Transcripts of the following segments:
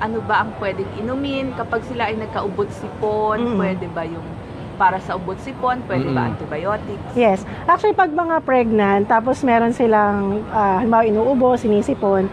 ano ba ang pwedeng inumin kapag sila ay nagkaubot-sipon, pwede ba yung para sa ubot-sipon, pwede ba antibiotics? Yes. Actually, pag mga pregnant, tapos meron silang, halimbawa inuubo, sinisipon,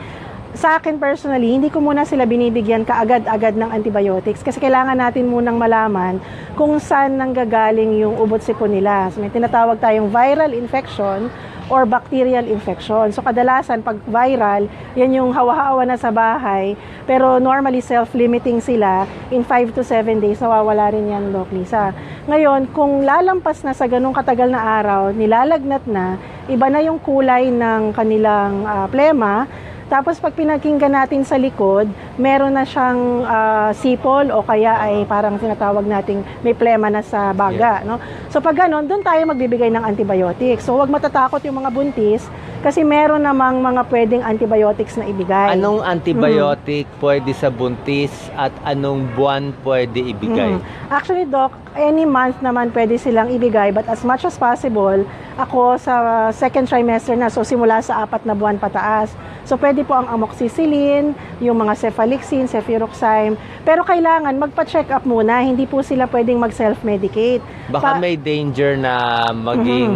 sa akin personally, hindi ko muna sila binibigyan kaagad-agad ng antibiotics kasi kailangan natin munang malaman kung saan nanggagaling yung ubot-sipon nila. So, may tinatawag tayong viral infection or bacterial infection. So kadalasan pag viral, yan yung hawa-hawa na sa bahay, pero normally self-limiting sila, in 5 to 7 days nawawala rin yan, Doc Lisa. Ngayon, kung lalampas na sa ganung katagal na araw, nilalagnat na, iba na yung kulay ng kanilang plema. Tapos pag pinakinggan natin sa likod, meron na siyang sipol o kaya ay parang tinatawag nating may plema na sa baga. No? So pag ganon, doon tayo magbibigay ng antibiotics. So huwag matatakot yung mga buntis kasi meron namang mga pwedeng antibiotics na ibigay. Anong antibiotic pwede sa buntis at anong buwan pwede ibigay? Actually, Doc, any month naman pwede silang ibigay, but as much as possible, ako sa second trimester na, so simula sa 4 na buwan pataas. So pwede po ang amoxicillin, yung mga cefalixin, cefuroxime, pero kailangan magpa-check up muna, hindi po sila pwedeng mag-self-medicate. Baka may danger na maging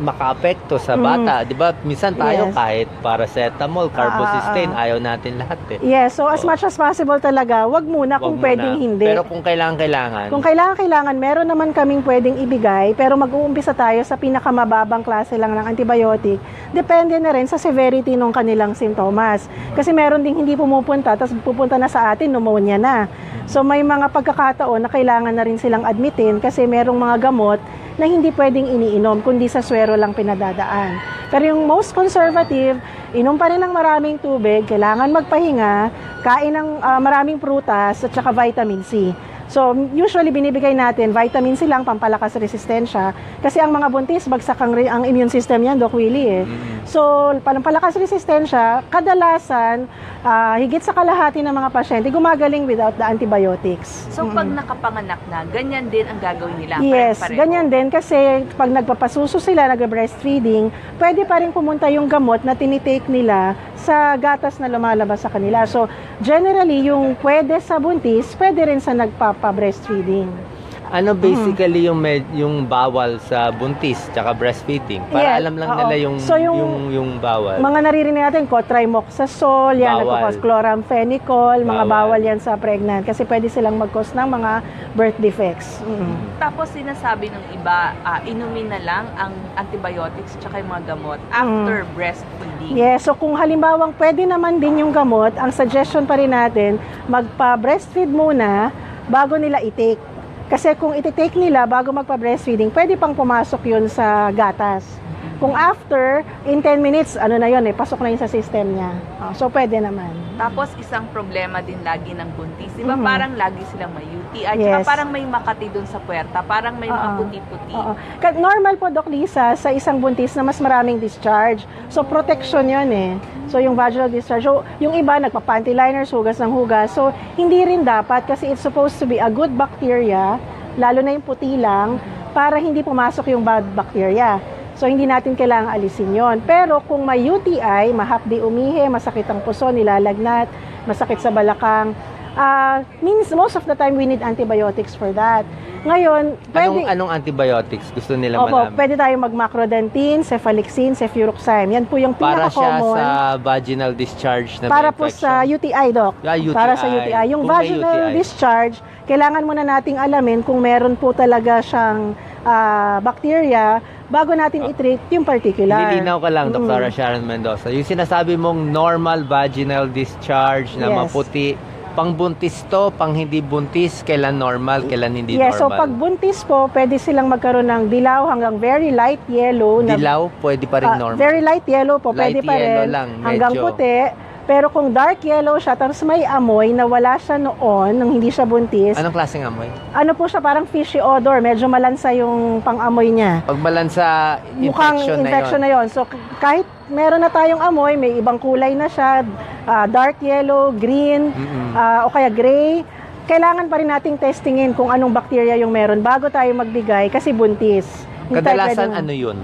makaapekto sa bata. Di ba? Minsan tayo kahit paracetamol, carbocysteine, ayaw natin lahat eh. Yes, so as much as possible talaga, wag muna kung pwedeng hindi. Pero kung kailangan-kailangan. Kung kailangan-kailangan, meron naman kaming pwedeng ibigay, pero mag-uumpisa tayo sa pinakamababang klase lang ng antibiotic. Depende na rin sa severity ng kanilang simptomas. Kasi meron ding hindi pumupunta, tapos pupunta na sa atin, pneumonia na. So may mga pagkakataon na kailangan na rin silang admitin kasi merong mga gamot na hindi pwedeng iniinom, kundi sa swero lang pinadadaan. Pero yung most conservative, inom pa rin ng maraming tubig, kailangan magpahinga, kain ng maraming prutas at saka vitamin C. So, usually binibigay natin vitamin C lang, pampalakas resistensya. Kasi ang mga buntis, bagsak ang immune system yan, Doc Willie eh. So, pampalakas resistensya, kadalasan, higit sa kalahati ng mga pasyente, gumagaling without the antibiotics. So, pag nakapanganak na, ganyan din ang gagawin nila? Yes, Pare-pareho. ganyan din kasi pag nagpapasuso sila, nag-breastfeeding, pwede pa rin pumunta yung gamot na tinitake nila sa gatas na lumalabas sa kanila. So, generally, yung pwede sa buntis, pwede rin sa nagpapa-breastfeeding. Ano basically yung bawal sa buntis tsaka breastfeeding? Para Yeah, alam lang oo. nila So, yung bawal. Mga naririnig natin, cotrimoxazole, yan, Bawal. chloramphenicol, mga Bawal. bawal yan sa pregnant kasi pwede silang mag-cause ng mga birth defects. Tapos sinasabi ng iba, inumin na lang ang antibiotics tsaka yung mga gamot after breastfeeding. Yes, so kung halimbawang pwede naman din yung gamot, ang suggestion pa rin natin, magpa-breastfeed muna bago nila i-take. Kasi kung iti-take nila bago magpa-breastfeeding, pwede pang pumasok yun sa gatas. Kung after, in 10 minutes, ano na yun pasok na yun sa system niya. So, pwede naman. Tapos isang problema din lagi ng buntis. Di ba parang lagi silang may UTI, Yes. tsaka parang may makati dun sa puwerta, parang may mga puti-puti. Normal po, Doc Lisa, sa isang buntis na mas maraming discharge. So, protection yun eh. So, yung vaginal discharge. So, yung iba, nagpa-panty liners, hugas ng hugas. So, hindi rin dapat kasi it's supposed to be a good bacteria, lalo na yung puti lang, para hindi pumasok yung bad bacteria. So, hindi natin kailangang alisin yon. Pero kung may UTI, mahapdi umihi, masakit ang puso, nilalagnat, masakit sa balakang, means most of the time we need antibiotics for that. Ngayon, pwede... Anong antibiotics gusto nila Opo, malaman? pwede tayong mag-macrodentin, cefalixin, cefuroxime. Yan po yung Para siya pinaka-common. sa vaginal discharge na Para may po infection? sa UTI, Doc. UTI. Para sa UTI. Yung Kung may vaginal UTI. discharge, kailangan muna nating alamin kung meron po talaga siyang bacteria bago natin i-treat yung particular. Nilinaw ka lang, Dr. Sharon Mendoza. Yung sinasabi mong normal vaginal discharge na Yes. maputi, pang buntis to, pang hindi buntis, kailan normal, kailan hindi Yes, so normal? pag buntis po, pwede silang magkaroon ng dilaw hanggang very light yellow. Dilaw, pwede pa rin normal. Very light yellow po, Light pwede pa yellow rin. lang, Hanggang medyo. puti. Pero kung dark yellow siya, tapos may amoy na wala siya noon, nung hindi siya buntis, Anong klaseng amoy? ano po siya, parang fishy odor. Medyo malansa yung pang-amoy niya. Pag malansa, Mukhang infection na yon. So, kahit meron na tayong amoy, may ibang kulay na siya, dark yellow, green, o kaya gray, kailangan pa rin nating testingin kung anong bacteria yung meron bago tayo magbigay kasi buntis. Hindi tayo Kadalasan pwedeng- ano yun?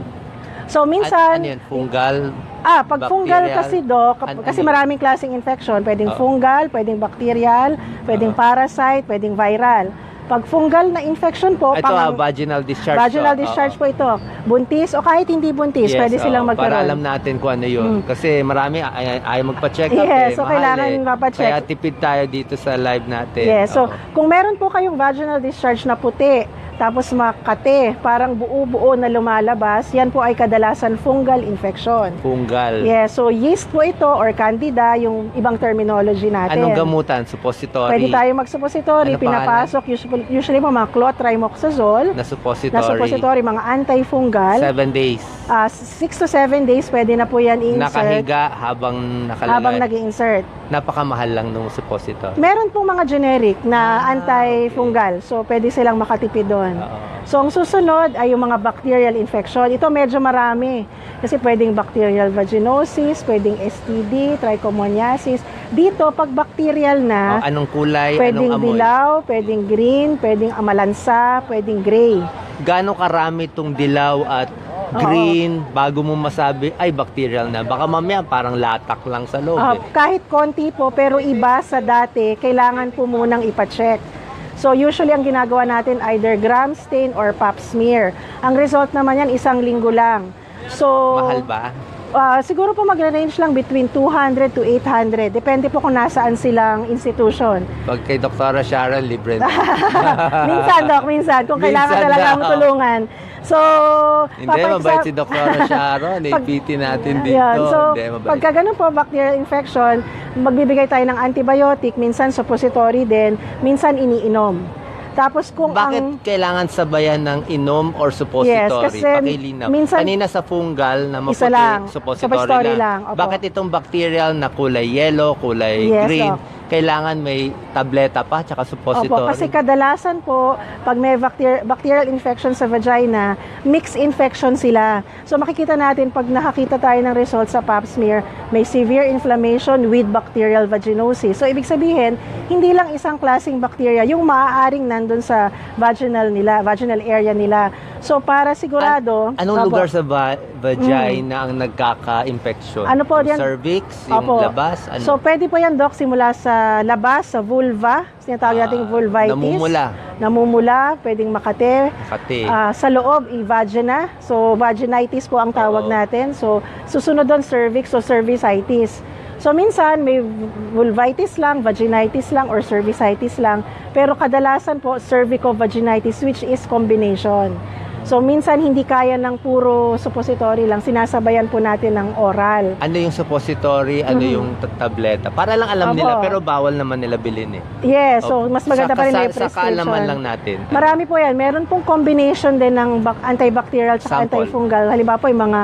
So, minsan, Ano yun? Fungal? Pag fungal Bacterial? kasi, Doc, kasi maraming klaseng infection. Pwedeng fungal, pwedeng bacterial, pwedeng parasite, pwedeng viral. Pag fungal na infection po, Ito, vaginal discharge. vaginal to. discharge Oo. po ito. Buntis o kahit hindi buntis, Yes, pwede silang oo. Para magkaroon. alam natin kung ano yun. Kasi marami ayaw magpa-check up Yes, so mahal kailangan mapacheck. Kaya tipid tayo dito sa live natin. Yes, so Oo. kung meron po kayong vaginal discharge na puti, tapos makate, parang buo-buo na lumalabas, yan po ay kadalasan fungal infection. Fungal. Yes, so yeast po ito or candida, yung ibang terminology natin. Anong gamutan? Suppository? Pwede tayo mag-suppository, Ano pinapasok, usually po mga clotrimoxazole, Na suppository? na suppository, mga antifungal. 7 days. 6 to 7 days, pwede na po yan i-insert Nakahiga habang nakalagay. habang nag-insert. Napakamahal lang nung suppository. Meron pong mga generic na antifungal, so pwede silang makatipid doon. So, ang susunod ay yung mga bacterial infection. Ito medyo marami. Kasi pwedeng bacterial vaginosis, pwedeng STD, trichomoniasis. Dito, pag bacterial na, Anong kulay? pwedeng Anong amoy? dilaw, pwedeng green, pwedeng amalansa, pwedeng gray. Gaano karami itong dilaw at green bago mo masabi, ay, bacterial na. Baka mamaya parang latak lang sa loob. Kahit konti po, pero iba sa dati, kailangan po munang ipacheck. So, usually, ang ginagawa natin either gram stain or pap smear. Ang result naman yan, 1 linggo lang. So, Mahal ba? Siguro po magre-range lang between 200 to 800. Depende po kung nasaan silang institution. Pag kay Dr. Sharon, libre na. Minsan, Doc, minsan. Kung kailangan Minsan talagang daw. tulungan. So, Hindi, papa-exam- mabait si Dr. Sharon. APT natin dito. Yan. So, Hindi, mabait. pagka ganun po, bacterial infection, magbibigay tayo ng antibiotic, minsan suppository din, minsan iniinom. Tapos kung Bakit kailangan sabayan ng inom or suppository? Yes, kasi Pakilinaw. minsan- Kanina sa fungal na maputi, Isa lang. suppository, Suppository lang. lang, opo. Bakit itong bacterial na kulay yellow, kulay Yes, green, Doc. kailangan may tableta pa tsaka suppository? Opo, kasi kadalasan po, pag may bacterial infection sa vagina, mixed infection sila. So makikita natin, pag nakakita tayo ng result sa pap smear, may severe inflammation with bacterial vaginosis. So ibig sabihin, hindi lang isang klaseng bacteria, yung maaaring nandun sa vaginal area nila. So para sigurado... Anong Opo. lugar sa vagina ang nagkaka-infection? Ano po Yung yan? cervix? Yung Opo. labas? Ano? So pwede po yan, Doc, simula sa labas, sa vulva, sinatawag nating vulvitis. Namumula, pwedeng makate. Makati. Sa loob, vagina. So, vaginitis po ang tawag Oo. natin. So, susunod doon cervix o cervicitis. So, minsan may vulvitis lang, vaginitis lang, or cervicitis lang. Pero kadalasan po, cervicovaginitis, which is combination. So, minsan hindi kaya ng puro suppository lang. Sinasabayan po natin ng oral. Ano yung suppository? Ano yung tableta? Para lang alam Opo. nila, pero bawal naman nila bilhin eh. Yes, so mas maganda pa rin may Sa kaalaman prescription. lang natin. Marami po yan. Meron pong combination din ng antibacterial at Sample. antifungal. Halimbawa po yung mga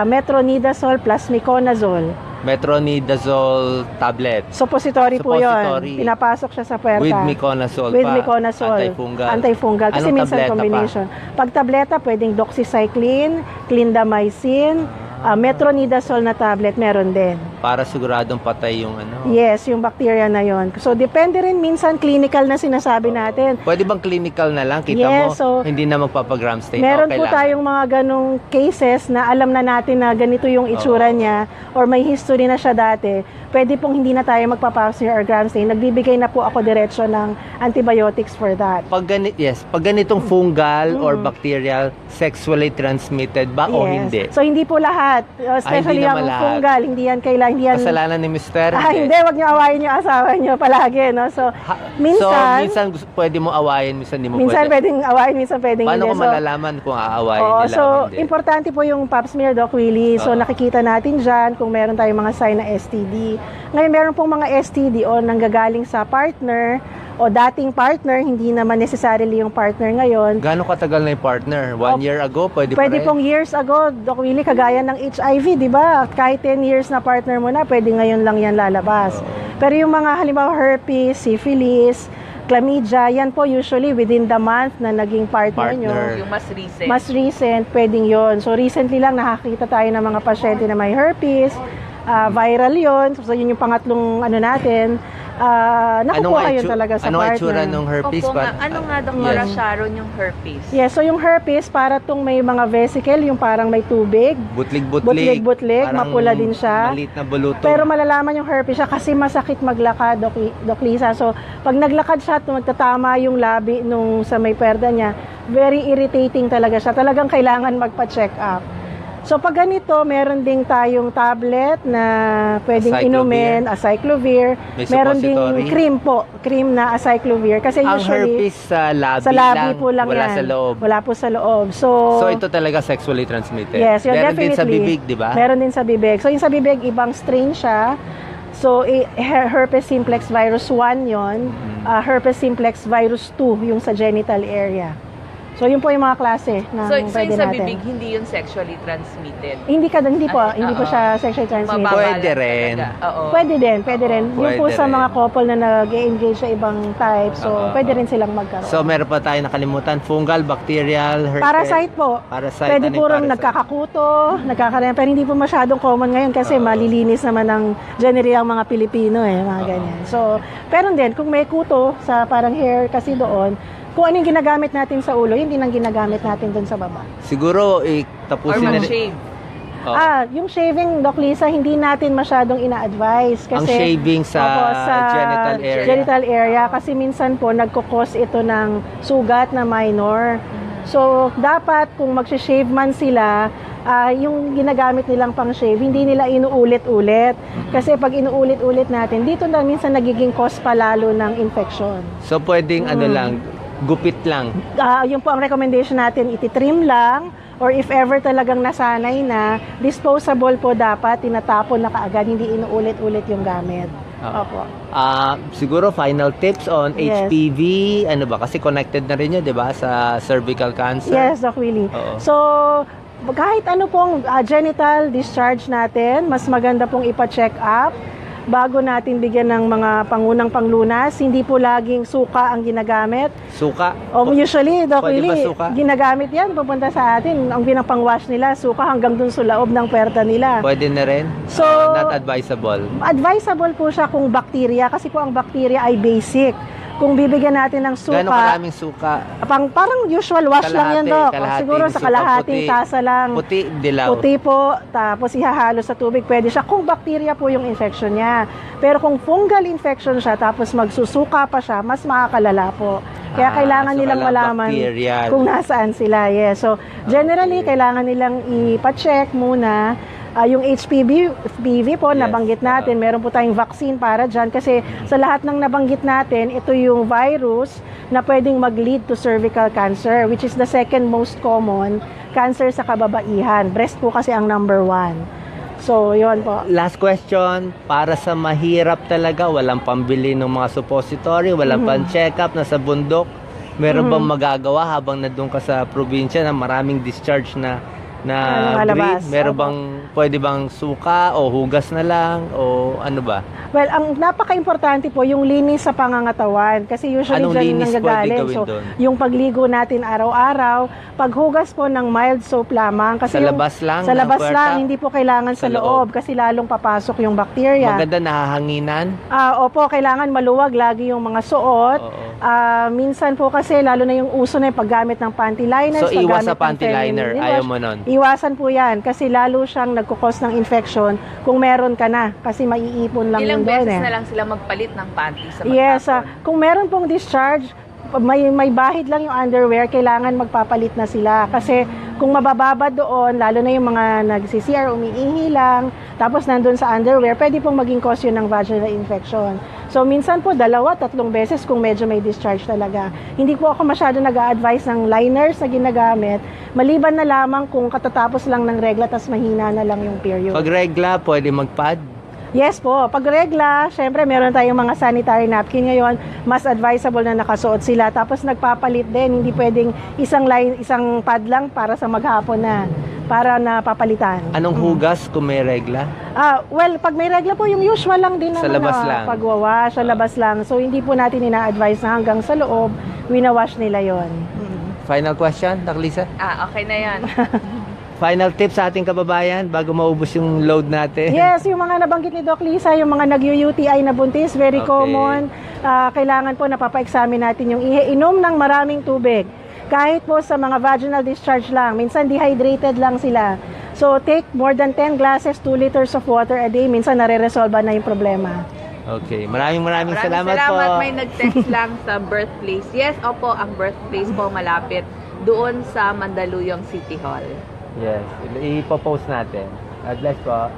metronidazole plus miconazole. Metronidazole tablet. Suppository po Suppository. yun. Pinapasok siya sa puwerta. With miconazole With pa. miconazole. Antifungal. Antifungal. Kasi Anong minsan tableta combination. Pag tableta, pwedeng doxycycline, clindamycin, metronidazole na tablet, meron din. Para siguradong patay yung ano. Yes, yung bacteria na yon. So, depende rin minsan clinical na sinasabi natin. Pwede bang clinical na lang? Kita Yes, mo, so, hindi na magpapagram stain. Meron po kailangan. tayong mga ganong cases na alam na natin na ganito yung itsura niya or may history na siya dati. Pwede pong hindi na tayo magpa-Pap-smear or gram stain. Nagbibigay na po ako diretsyo ng antibiotics for that. Pag ganitong fungal or bacterial, sexually transmitted ba o hindi? So, hindi po lahat. Especially hindi yung naman lahat. fungal. Hindi yan kailangan. Hindi yan, Kasalanan ni Mr. hindi. Wag niyo awayin yung asawa niyo palagi. No? So, minsan pwede mo awayin, minsan hindi mo minsan pwede. pwedeng awayin, minsan pwedeng Paano hindi. ko malalaman kung aawayin Oo, nila so, o hindi? importante po yung pap smear, Doc Willie. So, Oo. nakikita natin dyan kung meron tayong mga sign na STD. Ngayon, meron pong mga STD o nanggagaling sa partner o dating partner, hindi naman necessarily yung partner ngayon. Gaano katagal na yung partner? 1 year ago? Pwede pa Pwede rin? pong years ago, Doc Willie, kagaya ng HIV, di ba? Kahit 10 years na partner mo na, pwede ngayon lang yan lalabas. Pero yung mga halimbawa herpes, syphilis, chlamydia, yan po usually within the month na naging partner nyo. Yung mas recent. Mas recent, pwedeng yon. So, recently lang nakakita tayo ng mga pasyente na may herpes, viral yon. So, yun yung pangatlong ano natin. nakukuha yun talaga sa anong partner. itsura ng herpes? Opo nga. Ano nga, Dr. Yes. Sharon, yung herpes? Yes, so yung herpes, para tong may mga vesicle, yung parang may tubig. Butlig-butlig. Butlig-butlig, Parang mapula din siya. Maliit na bulutong. Pero malalaman yung herpes siya kasi masakit maglakad, Doc Lisa. So, pag naglakad siya, magtatama yung labi nung sa may perda niya, very irritating talaga siya. Talagang kailangan magpa-check up. So, pag ganito, meron ding tayong tablet na pwedeng inumin, acyclovir. May Meron ding suppository. cream na acyclovir. Kasi ang usually, herpes sa labi, sa labi po lang wala yan. sa loob. Wala po sa loob. So, So, ito talaga sexually transmitted. yes, yun, Meron definitely. din sa bibig, di ba? Meron din sa bibig. So, yung sa bibig, ibang strain siya. So, herpes simplex virus 1 yon, herpes simplex virus 2 yung sa genital area. So, yun po yung mga klase ng So pwede yung sa natin. bibig, hindi yun sexually transmitted? Hindi po, Ay, hindi po oo. siya sexually transmitted. Mababa Pwede lang rin. talaga. Oo. Pwede din. Yung po Pwede sa rin. mga couple na nag-engage sa ibang type, so Oo. pwede rin silang magkaroon. So, meron pa tayo nakalimutan. Fungal, bacterial, herpes. Parasite po. Parasite. Pwede Ano po yung rin parasite? nagkakakuto, nagkakaroon, pero hindi po masyadong common ngayon kasi Oo. malilinis naman ng generally ang mga Pilipino mga Oo. ganyan. So, pero din, kung may kuto sa parang hair kasi doon, kung ano yung ginagamit natin sa ulo, hindi nang ginagamit natin doon sa baba. Siguro, Or tapusin na rin. mag-shave? Oh. Yung shaving, Doc Lisa, hindi natin masyadong ina-advise. Ang Kasi, shaving sa, Opo, genital area. genital area, kasi minsan po nagkukos ito ng sugat na minor. So, dapat kung mag-shave man sila, yung ginagamit nilang pang-shave, hindi nila inuulit-ulit. Kasi pag inuulit-ulit natin, dito na minsan nagiging cause pa lalo ng infection. So, pwedeng ano lang, gupit lang. Yun po ang recommendation natin, ititrim lang, or if ever talagang nasanay na, disposable po dapat, tinatapon na kaagad, hindi inuulit-ulit yung gamit. Opo. Siguro final tips on Yes. HPV, ano ba? Kasi connected na rin yun, di ba? Sa cervical cancer. Yes, Doc Willie. Oo. So, kahit ano pong genital discharge natin, mas maganda pong ipa-check up bago natin bigyan ng mga pangunang panglunas. Hindi po laging suka ang ginagamit. Suka. Usually, Doc Pwede ba Willie, suka? ginagamit yan, pupunta sa atin. Ang pinapang-wash nila, suka hanggang dun sa loob ng puwerta nila. Pwede na rin. So, Not advisable. Advisable po siya kung bacteria, kasi po ang bacteria ay basic. Kung bibigyan natin ng suka, Gano'ng karaming suka? parang usual wash lang yan, Doc. Kalahating Siguro sa suka, kalahating puti. tasa lang. Puti, dilaw. Puti po, tapos ihahalo sa tubig, pwede siya kung bacteria po yung infection niya. Pero kung fungal infection siya, tapos magsusuka pa siya, mas makakalala po. Kaya kailangan so nilang wala malaman bacterial. kung nasaan sila. Yes. So, generally, kailangan nilang ipa-check muna. Yung HPV po, Yes. nabanggit natin. Meron po tayong vaccine para dyan. Kasi sa lahat ng nabanggit natin, ito yung virus na pwedeng mag-lead to cervical cancer, which is the second most common cancer sa kababaihan. Breast po kasi ang number 1. So, yun po. Last question, para sa mahirap talaga, walang pambili ng mga suppository, walang pan-check-up, nasa bundok, meron bang magagawa habang nandun ka sa probinsya na maraming discharge na lumalabas? breed? Meron Opo. bang, pwede bang suka o hugas na lang o ano ba? Well, ang napaka-importante po yung linis sa pangangatawan kasi usually Anong dyan linis nanggagaling. pwede gawin So, doon? yung pagligo natin araw-araw, paghugas po ng mild soap lamang kasi Sa labas lang sa ng labas puwerta? lang, hindi po kailangan sa Sa loob? loob kasi lalong papasok yung bacteria. Maganda nahahanginan? Opo, kailangan maluwag lagi yung mga suot. Oo. Minsan po kasi lalo na yung uso na yung paggamit ng panty liners, So, iwas sa paggamit ng panty liner. feminine Ayaw wash. mo nun? Iwasan po yan kasi lalo siyang nagkukos ng infection kung meron ka na kasi maiipon lang Ilang yun doon beses na lang sila magpalit ng panty sa Yes, magtapon? kung meron pong discharge, may bahid lang yung underwear, kailangan magpapalit na sila. Kasi kung mabababa doon, lalo na yung mga nag-CCR, umiihi lang, tapos nandun sa underwear, pwede pong maging cause yun ng vaginal infection. So, minsan po, 2-3 beses kung medyo may discharge talaga. Hindi po ako masyado nag-a-advise ng liners na ginagamit, maliban na lamang kung katatapos lang ng regla, tas mahina na lang yung period. Pag regla, pwede magpad? Yes po. Pag regla, syempre meron tayong mga sanitary napkin ngayon, mas advisable na nakasuot sila. Tapos nagpapalit din, hindi pwedeng isang pad lang para sa maghapon na, para na papalitan. Anong hugas kung may regla? Well, pag may regla po, yung usual lang din Sa naman labas na lang. pagwawash, sa labas lang. So, hindi po natin ina-advise na hanggang sa loob, winawash nila yon. Final question, Dr. Lisa? Okay na yan. final tips sa ating kababayan bago maubos yung load natin. Yes, yung mga nabanggit ni Doc Lisa, yung mga nag-UTI na buntis, very Okay. common. Kailangan po napapa-examine natin yung ihe. Inom ng maraming tubig. Kahit po sa mga vaginal discharge lang, minsan dehydrated lang sila. So take more than 10 glasses, 2 liters of water a day. Minsan nare-resolve na yung problema. Okay, maraming salamat po. Salamat. May nag-text lang sa birthplace. Yes, opo, ang birthplace po malapit doon sa Mandaluyong City Hall. Yes, ipopost natin. God bless po.